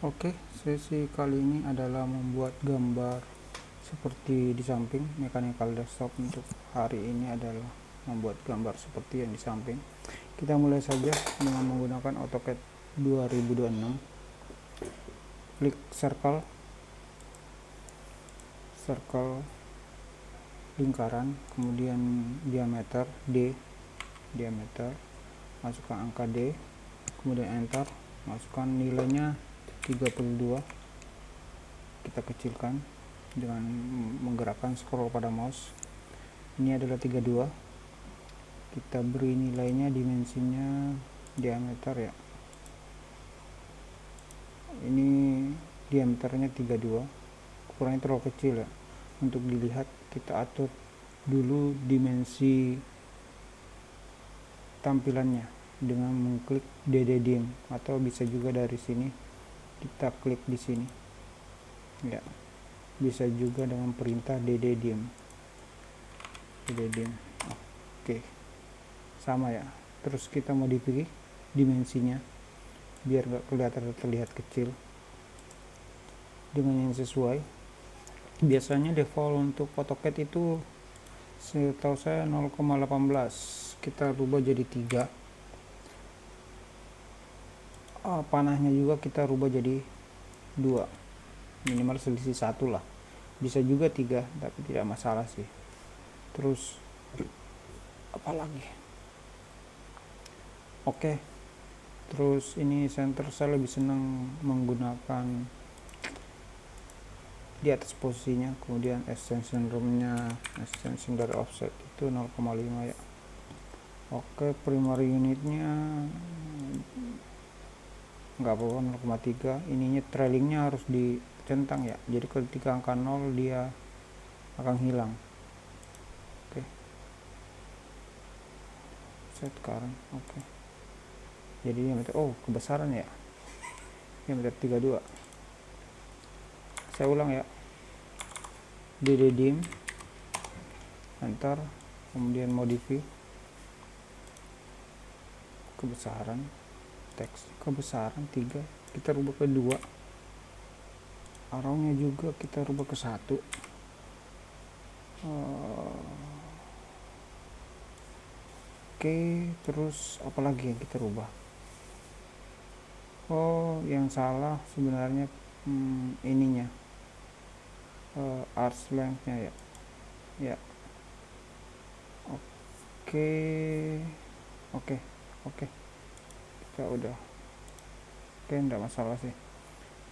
Oke, sesi kali ini adalah membuat gambar seperti di samping. Mechanical desktop untuk hari ini adalah membuat gambar seperti yang di samping. Kita mulai saja dengan menggunakan AutoCAD 2026. Klik circle lingkaran, kemudian diameter D, masukkan angka D, kemudian enter, masukkan nilainya 32. Kita kecilkan dengan menggerakkan scroll pada mouse. Ini adalah 32. Kita beri nilainya, dimensinya diameter ya. Ini diameternya 32. Ukurannya terlalu kecil ya. Untuk dilihat kita atur dulu dimensi tampilannya dengan mengklik DD-Dim, atau bisa juga dari sini kita klik di sini ya, bisa juga dengan perintah DD-Dim. Oke, sama ya. Terus kita modify dimensinya biar nggak kelihatan terlihat kecil dengan yang sesuai. Biasanya default untuk AutoCAD itu setahu saya 0,18. kita rubah jadi 3. Panahnya juga kita rubah jadi 2, minimal selisih 1 lah. Bisa juga 3, tapi tidak masalah sih. Terus apalagi, oke. Terus ini center, saya lebih senang menggunakan di atas posisinya. Kemudian extension roomnya, extension dari offset itu 0,5 ya. Oke, primary unitnya nggak apa-apa 0,3. ininya trailingnya harus dicentang ya, jadi ketika angka 0 dia akan hilang. Oke, set current. Oke, jadi diameter, kebesaran ya, diameter 32. Saya ulang ya, DD-Dim, enter, kemudian modify kebesaran teks, kebesaran 3 kita rubah ke 2, arrownya juga kita rubah ke 1. Oke, terus apalagi yang kita rubah? Yang salah sebenarnya ininya, arch length-nya ya. Oke, kita udah. Oke, enggak masalah sih.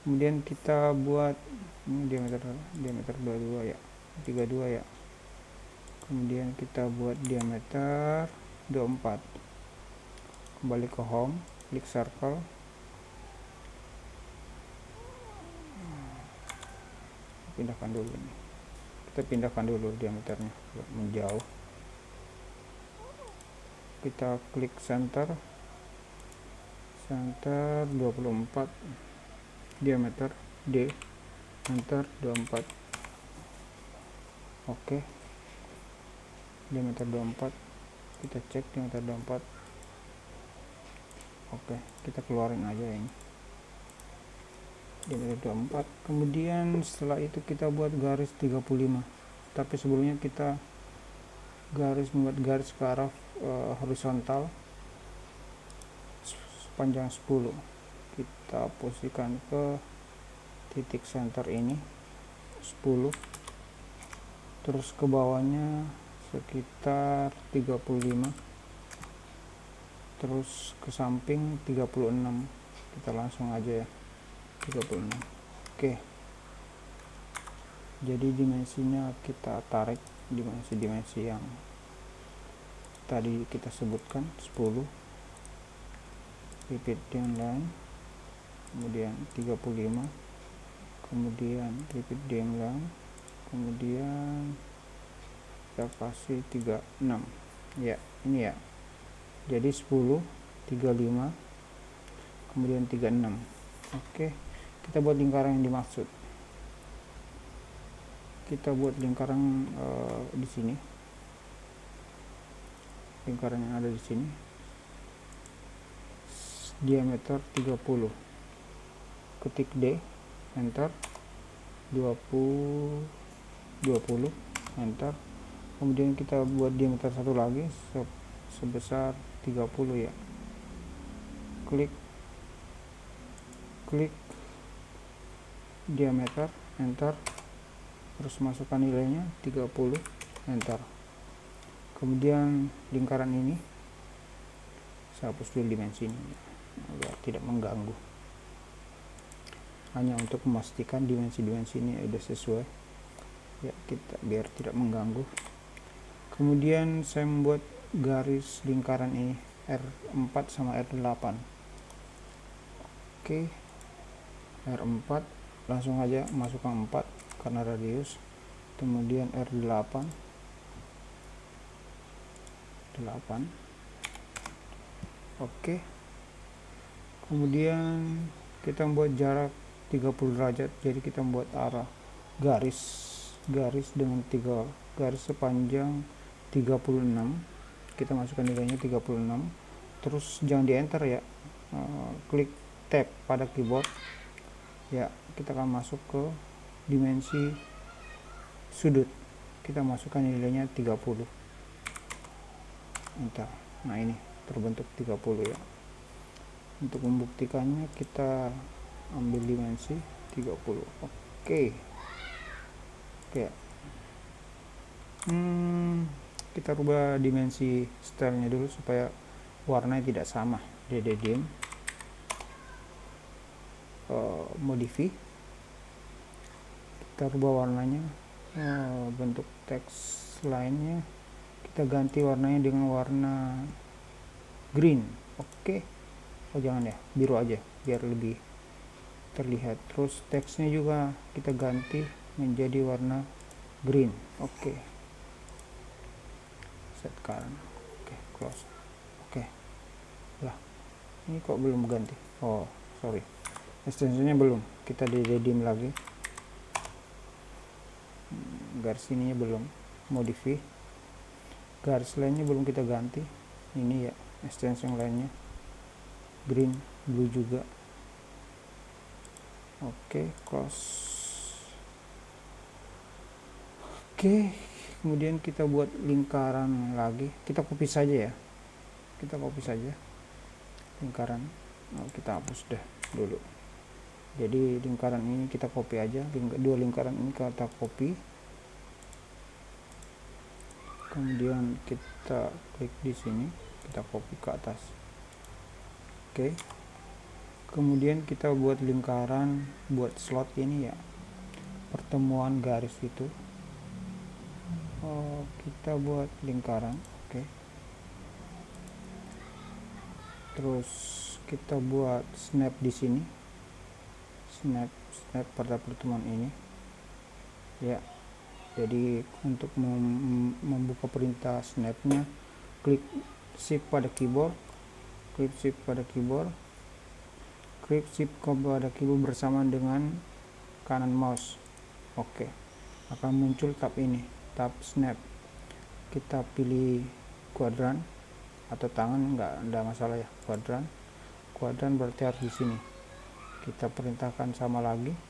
Kemudian kita buat ini diameter 22 ya, 32 ya. Kemudian kita buat diameter 24. Kembali ke home, klik circle, pindahkan dulu nih. Kita pindahkan dulu diameternya menjauh. Kita klik center 24, diameter D, enter 24. Oke, diameter 24, kita cek diameter 24. Oke, kita keluarin aja ini diameter 24. Kemudian setelah itu kita buat garis 35, tapi sebelumnya kita membuat garis ke arah horizontal sepanjang 10. Kita posisikan ke titik center ini 10, terus ke bawahnya sekitar 35, terus ke samping 36. Kita langsung aja ya, 36. Oke, jadi dimensinya kita tarik dimensi yang tadi kita sebutkan 10. Repeat dim line, kemudian 35, kemudian repeat dim line, kemudian kita kasih 36 ya. Ini ya, jadi 10, 35, kemudian 36. Oke, kita buat lingkaran yang dimaksud. Kita buat lingkaran di sini, lingkaran yang ada di sini, diameter 30. ketik D, enter, 20 enter. Kemudian kita buat diameter satu lagi sebesar 30 ya. Klik diameter, enter, terus masukkan nilainya 30, enter. Kemudian lingkaran ini saya hapus dulu dimensi ini agar tidak mengganggu, hanya untuk memastikan dimensi-dimensi ini sudah sesuai ya, kita biar tidak mengganggu. Kemudian saya membuat garis lingkaran ini R4 sama R8. Oke, R4 langsung aja masukkan 4 karena radius, kemudian R8 oke. Kemudian kita membuat jarak 30 derajat, jadi kita membuat arah garis dengan 3 garis sepanjang 36, kita masukkan nilainya 36, terus jangan di enter ya, klik tab pada keyboard ya. Kita akan masuk ke dimensi sudut, kita masukkan nilainya 30, enter. Nah ini terbentuk 30 ya. Untuk membuktikannya kita ambil dimensi 30. Oke. Kita rubah dimensi stylenya dulu supaya warnanya tidak sama. dim modify, kita rubah warnanya, bentuk teks lainnya kita ganti warnanya dengan warna green. Oke. Oh jangan ya, biru aja biar lebih terlihat. Terus teksnya juga kita ganti menjadi warna green. Oke. Set current. Oke, close. Oke. Lah, ini kok belum ganti? Oh, sorry. Ekstensinya belum. Kita redeem lagi. Garis ininya belum. Modify. Garis lainnya belum kita ganti. Ini ya, ekstensi yang lainnya. Green, blue juga. Oke, close. Oke, kemudian kita buat lingkaran lagi. Kita copy saja ya. Kita copy saja lingkaran. Kita hapus deh dulu. Jadi lingkaran ini kita copy aja. Dua lingkaran ini kita copy. Kemudian kita klik di sini, kita copy ke atas. Oke. Kemudian kita buat lingkaran, buat slot ini ya, pertemuan garis itu. Kita buat lingkaran. Oke. Terus kita buat snap di sini, snap pada pertemuan ini ya. Jadi untuk membuka perintah snapnya, klik shift pada keyboard, klik shift pada keyboard bersamaan dengan kanan mouse. Oke. Akan muncul tab ini, tab snap. Kita pilih kuadran atau tangan, nggak ada masalah ya. Kuadran berarti harus di sini. Kita perintahkan sama lagi.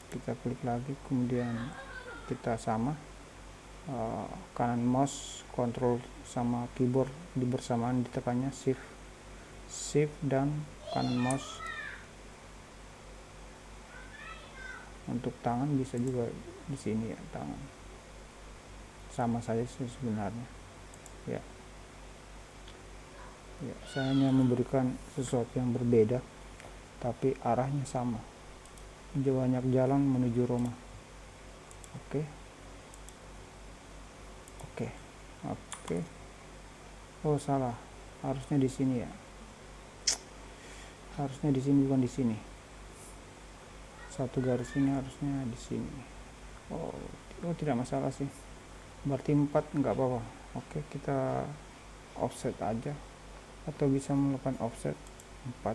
Kita klik lagi, kemudian kita sama, kanan mouse, kontrol sama keyboard bersamaan ditekannya, shift dan kanan mouse. Untuk tangan bisa juga di sini ya, tangan sama saja sih sebenarnya ya. Saya hanya memberikan sesuatu yang berbeda tapi arahnya sama, banyak jalan menuju Roma. Oke. Oh salah, harusnya di sini ya, harusnya di sini bukan di sini. Satu garis ini harusnya di sini. Oh tidak masalah sih, berarti 4 nggak apa-apa. Oke, kita offset aja atau bisa melakukan offset 4,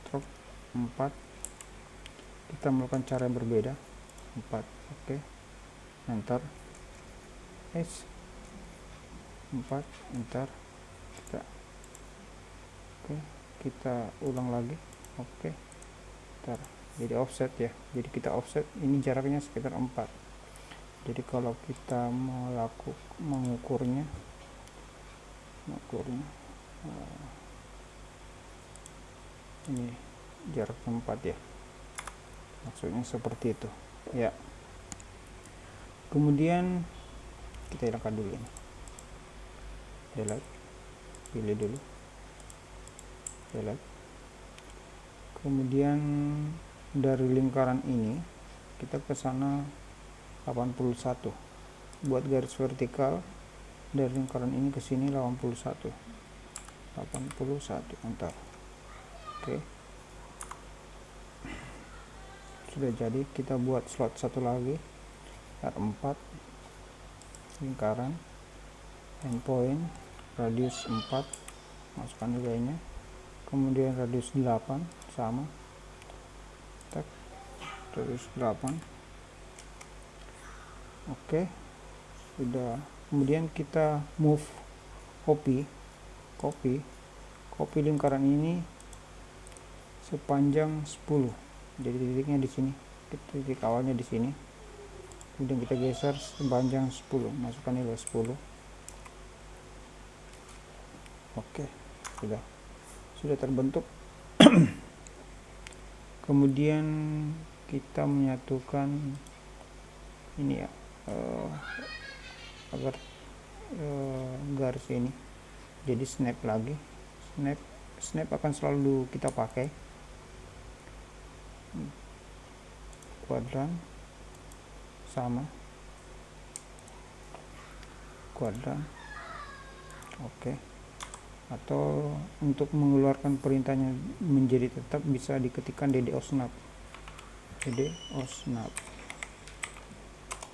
stroke 4. Kita melakukan cara yang berbeda, 4. Oke, enter, 4, enter. kita ulang lagi. Oke, ntar jadi offset ya, jadi kita offset ini jaraknya sekitar 4. Jadi kalau kita mengukurnya ini jarak 4 ya, maksudnya seperti itu ya. Kemudian kita hilangkan dulu ini, delete, pilih dulu, delete. Kemudian dari lingkaran ini kita ke sana 81, buat garis vertikal dari lingkaran ini ke sini 81, entar. Oke, sudah jadi. Kita buat slot satu lagi, R4, lingkaran, endpoint, radius 4, masukkan nilainya, kemudian radius 8 sama, tek, radius 8. Oke, sudah. Kemudian kita move, copy lingkaran ini sepanjang 10. Jadi titiknya di sini, titik awalnya di sini. Kemudian kita geser sepanjang 10, masukkan nilai 10. Oke, sudah terbentuk. Kemudian kita menyatukan ini ya, agar garis ini jadi snap lagi. Snap akan selalu kita pakai. Kuadran sama kuadran. Oke, atau untuk mengeluarkan perintahnya menjadi tetap bisa diketikkan DDO snap,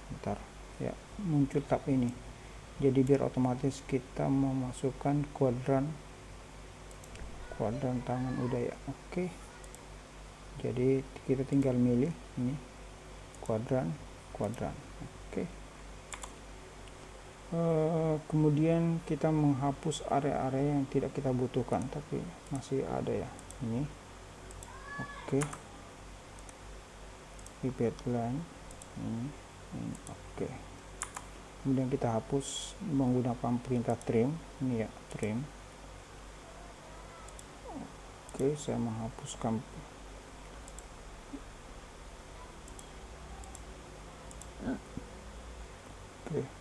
bentar ya, muncul tab ini. Jadi biar otomatis kita memasukkan kuadran tangan udah ya. Oke, jadi kita tinggal milih ini kuadran. Oke. Kemudian kita menghapus area-area yang tidak kita butuhkan tapi masih ada ya, ini. Oke, repeat line ini. Oke, kemudian kita hapus menggunakan perintah trim ini ya, trim. Oke, saya menghapuskan. Oke.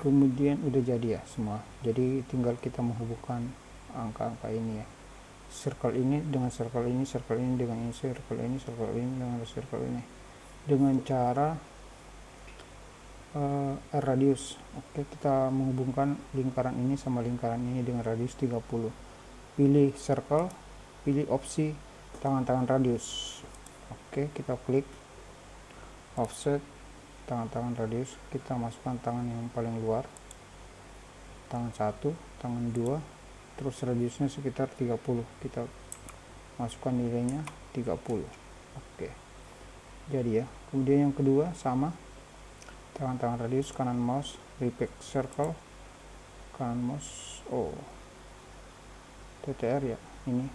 Kemudian udah jadi ya semua. Jadi tinggal kita menghubungkan angka-angka ini ya. Circle ini dengan circle ini, circle ini dengan ini, circle ini dengan circle ini. Dengan cara radius. Oke, kita menghubungkan lingkaran ini sama lingkaran ini dengan radius 30. Pilih circle, pilih opsi tangan-tangan radius. Oke, kita klik offset tangan-tangan radius, kita masukkan tangan yang paling luar, tangan 1, tangan 2, terus radiusnya sekitar 30, kita masukkan nilainya 30. Oke, jadi ya. Kemudian yang kedua sama, tangan-tangan radius, kanan mouse, repeat circle, kanan mouse, TTR ya, ini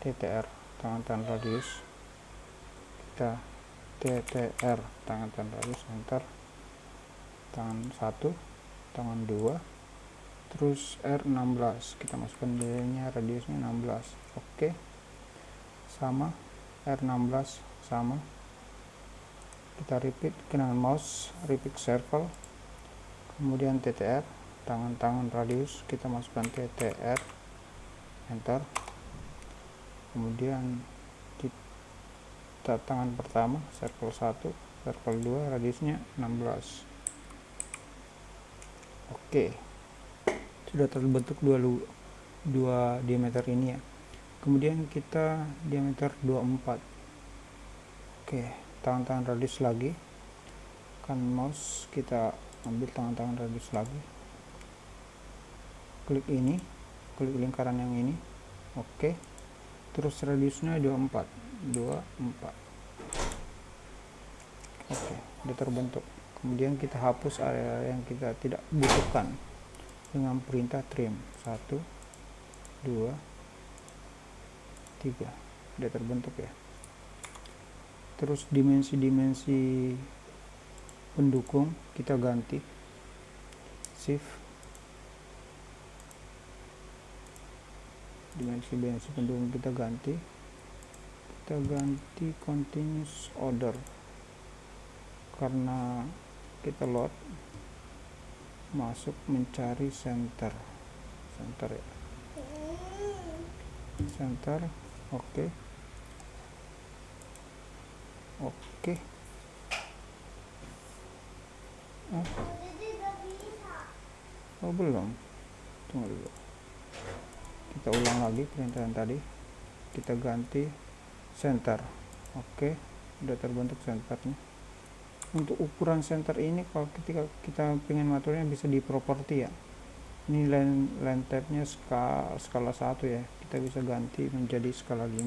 TTR, tangan-tangan radius, kita TTR, tangan-tangan radius, enter, tangan 1, tangan 2, terus R16, kita masukkan nilainya, radiusnya 16. Oke, sama R16 sama, kita repeat, kanan mouse, repeat circle, kemudian TTR, tangan-tangan radius, kita masukkan TTR, enter, kemudian tangan pertama, circle 1, circle 2, radiusnya 16. Oke, sudah terbentuk dua diameter ini ya. Kemudian kita diameter 24. Oke, tangan-tangan radius lagi, kan mouse kita ambil tangan-tangan radius lagi, klik ini, klik lingkaran yang ini. Oke, terus radiusnya 24. Oke, udah terbentuk. Kemudian kita hapus area yang kita tidak butuhkan dengan perintah trim. 1 2 3. Udah terbentuk ya. Terus dimensi-dimensi pendukung kita ganti, shift, dimensi pendukung kita ganti continuous order, karena kita load masuk mencari center ya, center. Oke. Oh belum, tunggu dulu, kita ulang lagi perintahan tadi, kita ganti center. Oke, udah terbentuk centernya. Untuk ukuran center ini kalau ketika kita pengen ngaturnya bisa di properti ya. Ini line type-nya skala 1 ya, kita bisa ganti menjadi skala 5.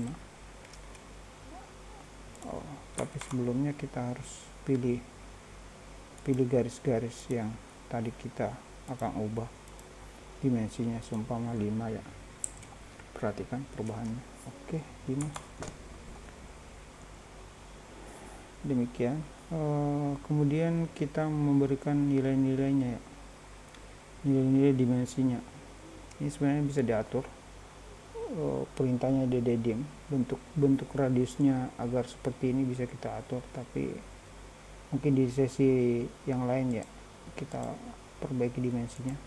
Tapi sebelumnya kita harus pilih garis-garis yang tadi kita akan ubah dimensinya, seumpama 5 ya. Perhatikan perubahannya. Oke, 5. Demikian. Kemudian kita memberikan nilai-nilainya ya, nilai-nilai dimensinya. Ini sebenarnya bisa diatur, perintahnya dddim, bentuk radiusnya agar seperti ini bisa kita atur, tapi mungkin di sesi yang lain ya kita perbaiki dimensinya.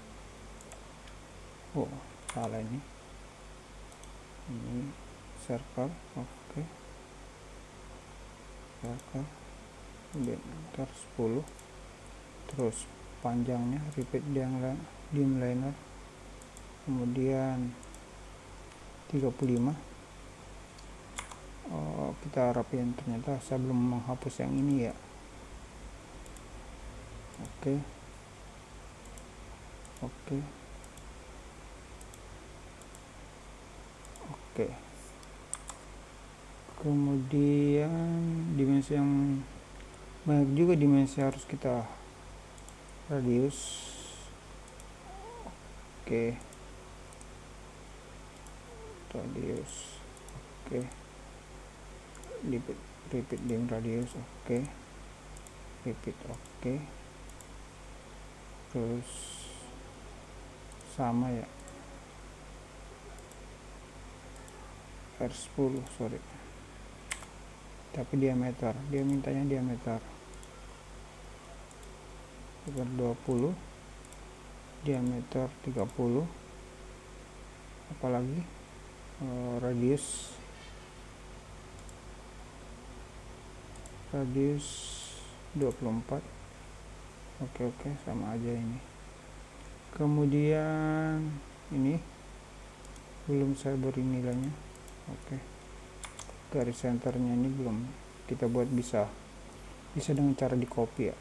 Salah ini circle. Oke, circle diameter 10, terus panjangnya repeat dim liner, kemudian 35. Kita rapiin, ternyata saya belum menghapus yang ini ya. Oke. Kemudian dimensi yang banyak juga dimensi harus kita radius. Oke, radius. Oke, repeat dim radius. Oke, repeat. Oke, terus sama ya, R10 sorry, tapi diameter dia mintanya diameter 20, diameter 30, apalagi radius 24. Oke, sama aja ini. Kemudian ini belum saya beri nilainya. Oke, garis centernya ini belum kita buat, bisa dengan cara di copy ya.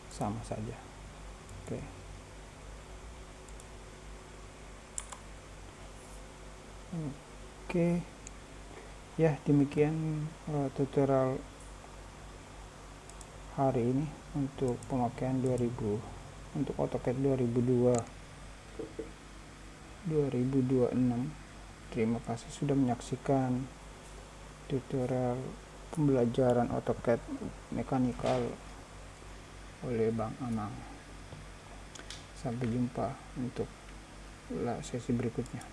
Sama saja. Oke. Ya, demikian tutorial hari ini untuk pemakaian 2000 untuk AutoCAD 2026. Terima kasih sudah menyaksikan tutorial pembelajaran AutoCAD mekanikal oleh Bang Amang. Sampai jumpa untuk sesi berikutnya.